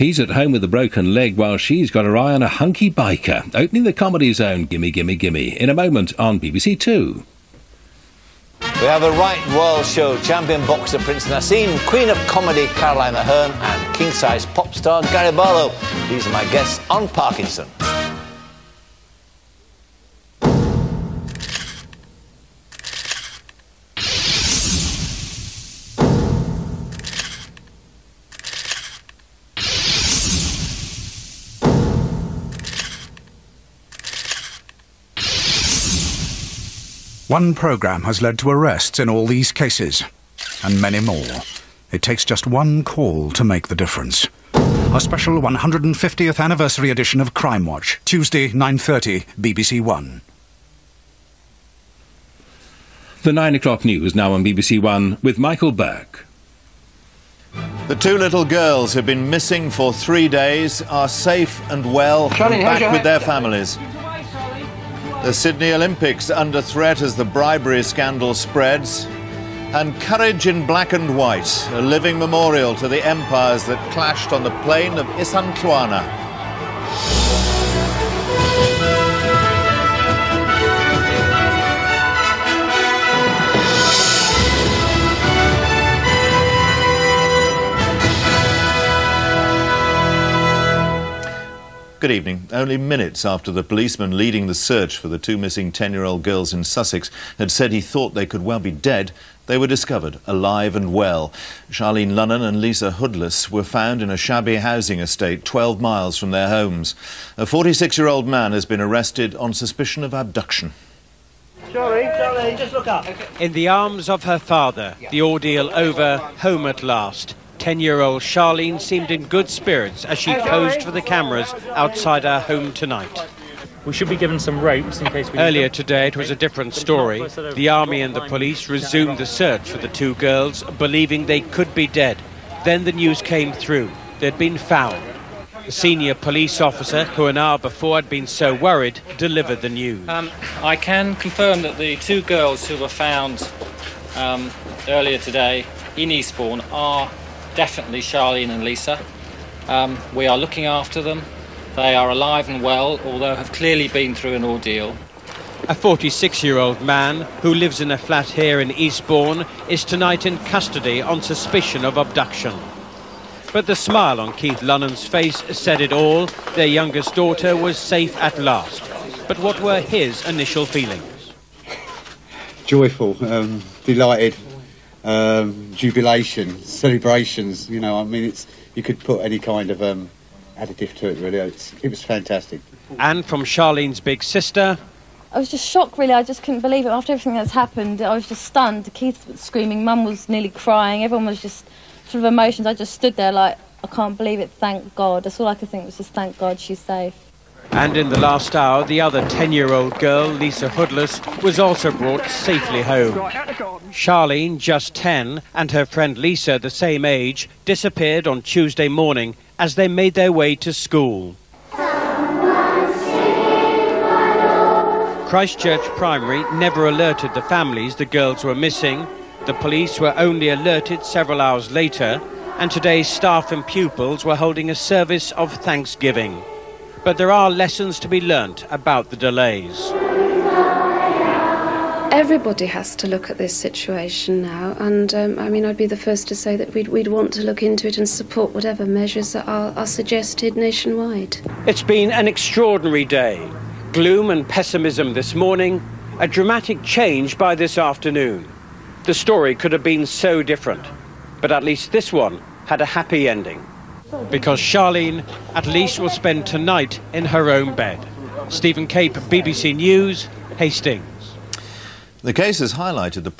He's at home with a broken leg while she's got her eye on a hunky biker. Opening the Comedy Zone, Gimme Gimme Gimme, in a moment on BBC Two. We have a right world show. Champion boxer Prince Naseem, Queen of Comedy Caroline Aherne and king-size pop star Gary Barlow. These are my guests on Parkinson. One programme has led to arrests in all these cases, and many more. It takes just one call to make the difference. A special 150th anniversary edition of Crime Watch, Tuesday, 9:30, BBC One. The 9 o'clock news now on BBC One with Michael Burke. The two little girls who've been missing for 3 days are safe and well and back with their families. The Sydney Olympics under threat as the bribery scandal spreads. And courage in black and white, a living memorial to the empires that clashed on the plain of Isandlwana. Good evening. Only minutes after the policeman leading the search for the two missing 10-year-old girls in Sussex had said he thought they could well be dead, they were discovered alive and well. Charlene Lunnan and Lisa Hoodless were found in a shabby housing estate 12 miles from their homes. A 46-year-old man has been arrested on suspicion of abduction. Sorry, just look up. In the arms of her father, the ordeal over, home at last. 10-year-old Charlene seemed in good spirits as she posed for the cameras outside our home tonight. We should be given some ropes in case we... Earlier today it was a different story. The army and the police resumed the search for the two girls, believing they could be dead. Then the news came through. They'd been found. The senior police officer, who an hour before had been so worried, delivered the news. I can confirm that the two girls who were found earlier today in Eastbourne are definitely Charlene and Lisa. We are looking after them. They are alive and well, although have clearly been through an ordeal. A 46-year-old man who lives in a flat here in Eastbourne is tonight in custody on suspicion of abduction. But the smile on Keith Lunnan's face said it all. Their youngest daughter was safe at last. But what were his initial feelings? Joyful, delighted, jubilation, celebrations. You know, I mean, you could put any kind of additive to it, really. It was fantastic. And from Charlene's big sister... I was just shocked, really. I just couldn't believe it. After everything that's happened, I was just stunned. Keith was screaming, Mum was nearly crying, everyone was just full of emotions. I just stood there like, I can't believe it, thank God. That's all I could think was just thank God she's safe. And in the last hour, the other 10-year-old girl, Lisa Hoodless, was also brought safely home. Charlene, just 10, and her friend Lisa, the same age, disappeared on Tuesday morning as they made their way to school. Christchurch Primary never alerted the families the girls were missing. The police were only alerted several hours later, and today's staff and pupils were holding a service of thanksgiving. But there are lessons to be learnt about the delays. Everybody has to look at this situation now, and I mean, I'd be the first to say that we'd want to look into it and support whatever measures that are suggested nationwide. It's been an extraordinary day. Gloom and pessimism this morning, a dramatic change by this afternoon. The story could have been so different, but at least this one had a happy ending. Because Charlene at least will spend tonight in her own bed. Stephen Cape, BBC News, Hastings. The case has highlighted the